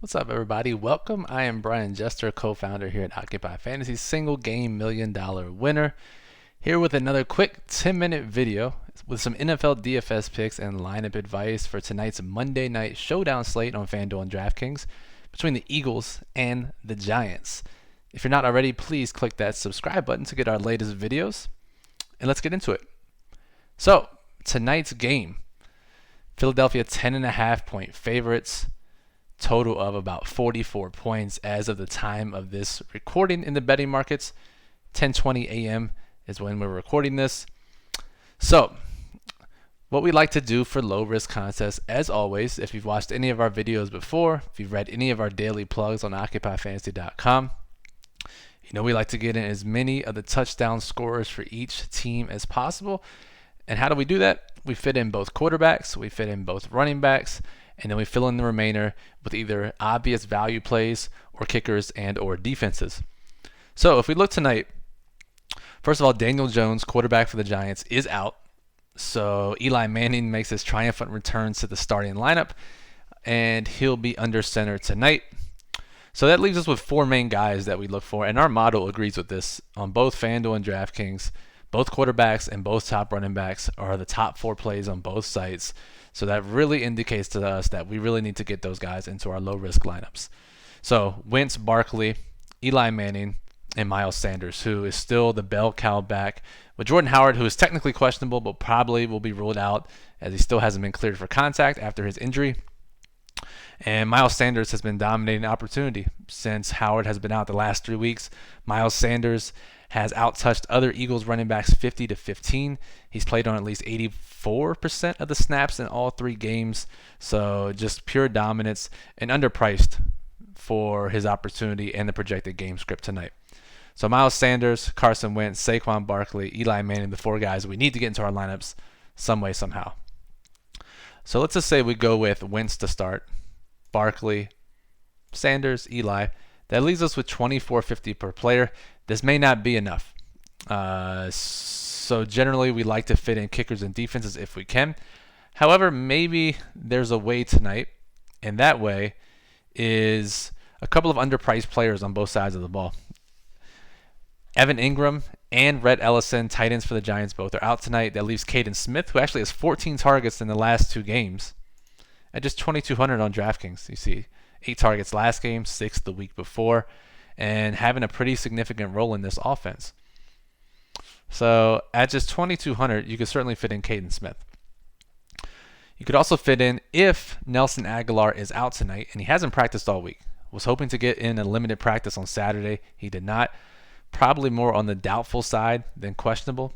What's up, everybody? Welcome. I am Brian Jester, co-founder here at Occupy Fantasy, single game $1 million winner. Here with another quick 10-minute video with some NFL DFS picks and lineup advice for tonight's Monday night showdown slate on FanDuel and DraftKings between the Eagles and the Giants. If you're not already, please click that subscribe button to get our latest videos. And let's get into it. So, tonight's game, Philadelphia 10.5-point favorites. Total of about 44 points as of the time of this recording in the betting markets. 10:20 a.m. is when we're recording this. So, what we like to do for low risk contests, as always, if you've watched any of our videos before, if you've read any of our daily plugs on occupyfantasy.com, you know we like to get in as many of the touchdown scorers for each team as possible. And how do we do that? We fit in both quarterbacks, we fit in both running backs, and then we fill in the remainder with either obvious value plays or kickers and or defenses. So if we look tonight, first of all, Daniel Jones, quarterback for the Giants, is out. So Eli Manning makes his triumphant return to the starting lineup, and he'll be under center tonight. So that leaves us with four main guys that we look for, and our model agrees with this on both FanDuel and DraftKings. Both quarterbacks and both top running backs are the top four plays on both sites. So that really indicates to us that we really need to get those guys into our low-risk lineups. So Wentz, Barkley, Eli Manning, and Miles Sanders, who is still the bell cow back, with Jordan Howard, who is technically questionable but probably will be ruled out as he still hasn't been cleared for contact after his injury. And Miles Sanders has been dominating opportunity since Howard has been out the last 3 weeks. Miles Sanders has outtouched other Eagles running backs 50-15. He's played on at least 84% of the snaps in all three games. So just pure dominance and underpriced for his opportunity and the projected game script tonight. So Miles Sanders, Carson Wentz, Saquon Barkley, Eli Manning, the four guys we need to get into our lineups some way, somehow. So let's just say we go with Wentz to start, Barkley, Sanders, Eli. That leaves us with $24.50 per player. This may not be enough. So generally we like to fit in kickers and defenses if we can. However, maybe there's a way tonight, and that way is a couple of underpriced players on both sides of the ball. Evan Ingram and Rhett Ellison, tight ends for the Giants, both are out tonight. That leaves Caden Smith, who actually has 14 targets in the last two games, at just $2,200 on DraftKings. You see, 8 targets last game, 6 the week before, and having a pretty significant role in this offense. So at just $2,200, you could certainly fit in Caden Smith. You could also fit in if Nelson Aguilar is out tonight, and he hasn't practiced all week. Was hoping to get in a limited practice on Saturday. He did not. Probably more on the doubtful side than questionable.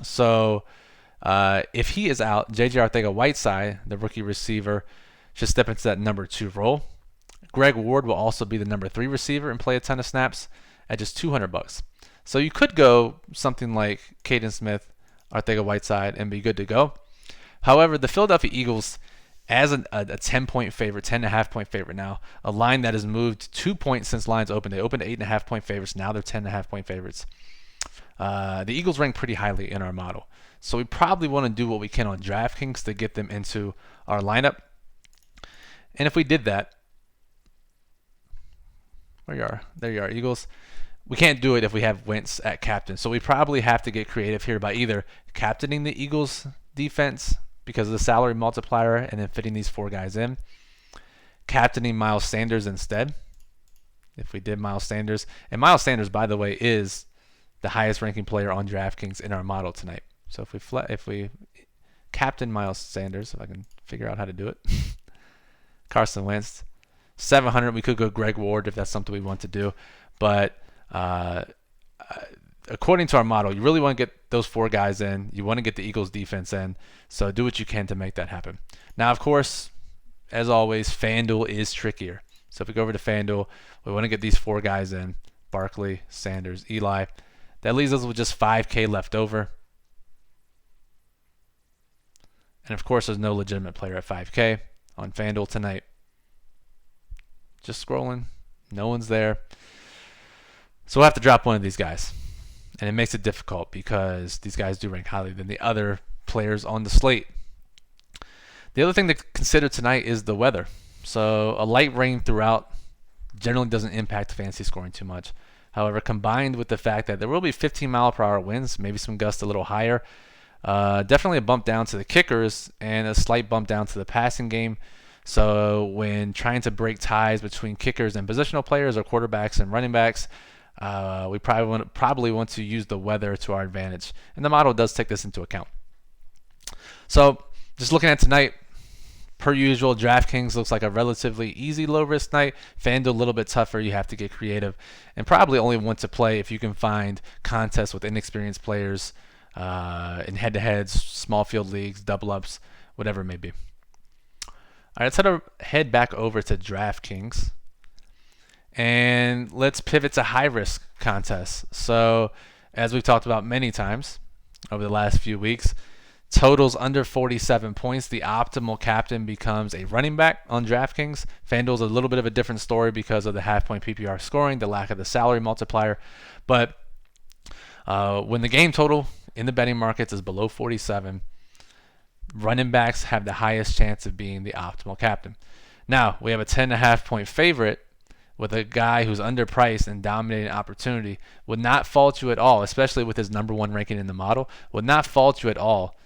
So if he is out, J.J. Arcega-Whiteside, the rookie receiver, should step into that number 2 role. Greg Ward will also be the number 3 receiver and play a ton of snaps at just $200. So you could go something like Caden Smith, Arcega-Whiteside, and be good to go. However, the Philadelphia Eagles, as a 10-point favorite, 10.5-point favorite now, a line that has moved 2 points since lines opened. They opened 8.5-point favorites. Now they're 10.5-point favorites. The Eagles rank pretty highly in our model. So we probably want to do what we can on DraftKings to get them into our lineup. And if we did that, there you are, Eagles. We can't do it if we have Wentz at captain. So we probably have to get creative here by either captaining the Eagles defense because of the salary multiplier and then fitting these 4 guys in, captaining Miles Sanders instead, if we did Miles Sanders. And Miles Sanders, by the way, is the highest ranking player on DraftKings in our model tonight. So if we captain Miles Sanders, if I can figure out how to do it, Carson Wentz, $700. We could go Greg Ward if that's something we want to do. But according to our model, you really want to get those 4 guys in. You want to get the Eagles defense in. So do what you can to make that happen. Now, of course, as always, FanDuel is trickier. So if we go over to FanDuel, we want to get these 4 guys in: Barkley, Sanders, Eli. That leaves us with just $5K left over. And of course, there's no legitimate player at $5K on FanDuel tonight. Just scrolling. No one's there. So we'll have to drop one of these guys. And it makes it difficult because these guys do rank highly than the other players on the slate. The other thing to consider tonight is the weather. So a light rain throughout generally doesn't impact fantasy scoring too much. However, combined with the fact that there will be 15-mile-per-hour winds, maybe some gusts a little higher, definitely a bump down to the kickers and a slight bump down to the passing game. So when trying to break ties between kickers and positional players or quarterbacks and running backs, we probably want to use the weather to our advantage. And the model does take this into account. So just looking at tonight, per usual, DraftKings looks like a relatively easy low-risk night. FanDuel a little bit tougher. You have to get creative. And probably only want to play if you can find contests with inexperienced players in head-to-heads, small field leagues, double-ups, whatever it may be. All right, let's head back over to DraftKings. And let's pivot to high-risk contests. So as we've talked about many times over the last few weeks, totals under 47 points, the optimal captain becomes a running back on DraftKings. FanDuel's a little bit of a different story because of the half-point PPR scoring, the lack of the salary multiplier. But when the game total in the betting markets is below 47, running backs have the highest chance of being the optimal captain. Now, we have a 10.5-point favorite with a guy who's underpriced and dominating opportunity. Would not fault you at all, especially with his number one ranking in the model, would not fault you at all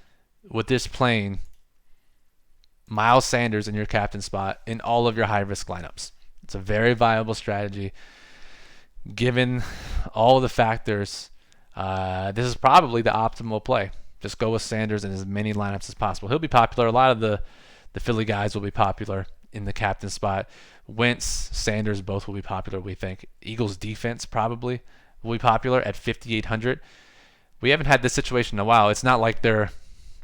with this playing Miles Sanders in your captain spot in all of your high-risk lineups. It's a very viable strategy. Given all of the factors, this is probably the optimal play. Just go with Sanders in as many lineups as possible. He'll be popular. A lot of the Philly guys will be popular in the captain spot. Wentz, Sanders, both will be popular, we think. Eagles defense probably will be popular at 5,800. We haven't had this situation in a while. It's not like they're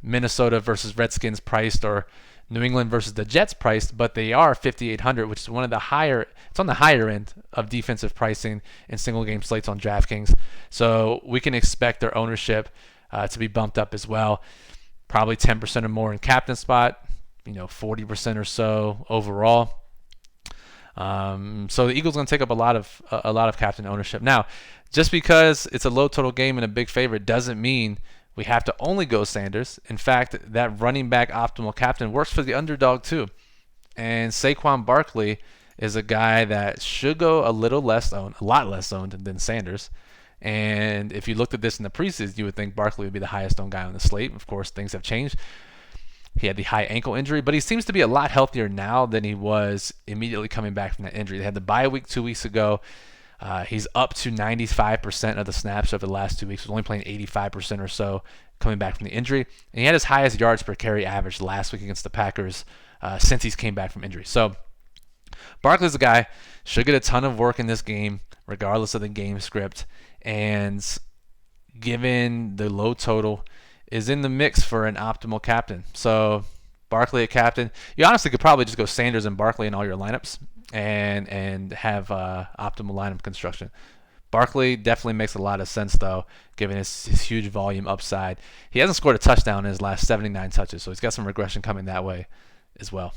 Minnesota versus Redskins priced or New England versus the Jets priced, but they are 5,800, which is one of the higher. It's on the higher end of defensive pricing in single game slates on DraftKings. So we can expect their ownership to be bumped up as well. Probably 10% or more in captain spot, 40% or so overall. So the Eagles going to take up a lot of captain ownership. Now, just because it's a low total game and a big favorite doesn't mean we have to only go Sanders. In fact, that running back optimal captain works for the underdog too. And Saquon Barkley is a guy that should go a lot less owned than Sanders. And if you looked at this in the preseason, you would think Barkley would be the highest owned guy on the slate. Of course, things have changed. He had the high ankle injury, but he seems to be a lot healthier now than he was immediately coming back from that injury. They had the bye week 2 weeks ago. He's up to 95% of the snaps over the last 2 weeks. He's only playing 85% or so coming back from the injury. And he had his highest yards per carry average last week against the Packers since he's came back from injury. So Barkley's a guy, should get a ton of work in this game, regardless of the game script. And given the low total, is in the mix for an optimal captain. So Barkley at captain. You honestly could probably just go Sanders and Barkley in all your lineups and have optimal lineup construction. Barkley definitely makes a lot of sense, though, given his huge volume upside. He hasn't scored a touchdown in his last 79 touches, so he's got some regression coming that way as well.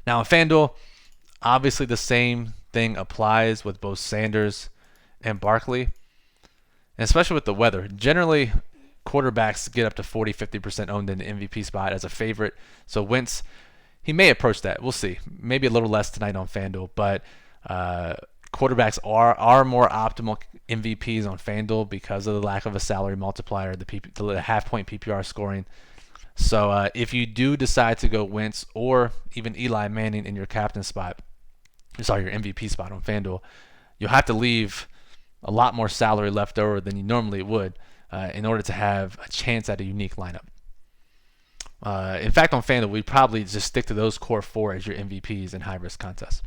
Now, in FanDuel, obviously the same thing applies with both Sanders and Barkley, and especially with the weather. Generally, quarterbacks get up to 40-50% owned in the MVP spot as a favorite. So Wentz, he may approach that. We'll see. Maybe a little less tonight on FanDuel, but quarterbacks are more optimal MVPs on FanDuel because of the lack of a salary multiplier, the half-point PPR scoring. So if you do decide to go Wentz or even Eli Manning in your captain spot, your MVP spot on FanDuel, you'll have to leave a lot more salary left over than you normally would in order to have a chance at a unique lineup. In fact, on FanDuel, we'd probably just stick to those core four as your MVPs in high-risk contests.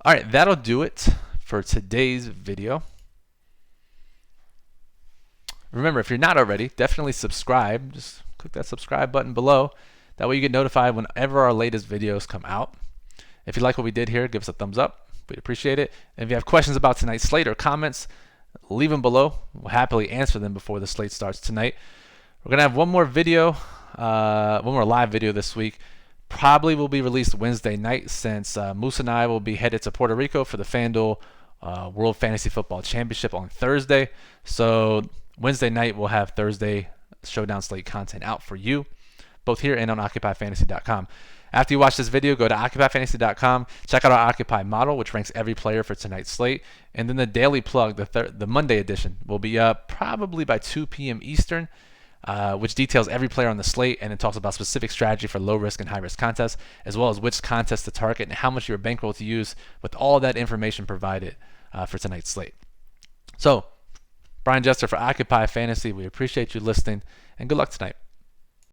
All right, that'll do it for today's video. Remember, if you're not already, definitely subscribe. Just click that subscribe button below. That way you get notified whenever our latest videos come out. If you like what we did here, give us a thumbs up. We'd appreciate it. And if you have questions about tonight's slate or comments, leave them below. We'll happily answer them before the slate starts tonight. We're going to have one more live video this week. Probably will be released Wednesday night since Moose and I will be headed to Puerto Rico for the FanDuel World Fantasy Football Championship on Thursday. So Wednesday night we'll have Thursday Showdown slate content out for you, both here and on OccupyFantasy.com. After you watch this video, go to occupyfantasy.com, check out our Occupy model, which ranks every player for tonight's slate. And then the daily plug, the Monday edition, will be up probably by 2 p.m. Eastern, which details every player on the slate, and it talks about specific strategy for low risk and high risk contests, as well as which contests to target and how much of your bankroll to use, with all that information provided for tonight's slate. So, Brian Jester for Occupy Fantasy. We appreciate you listening, and good luck tonight.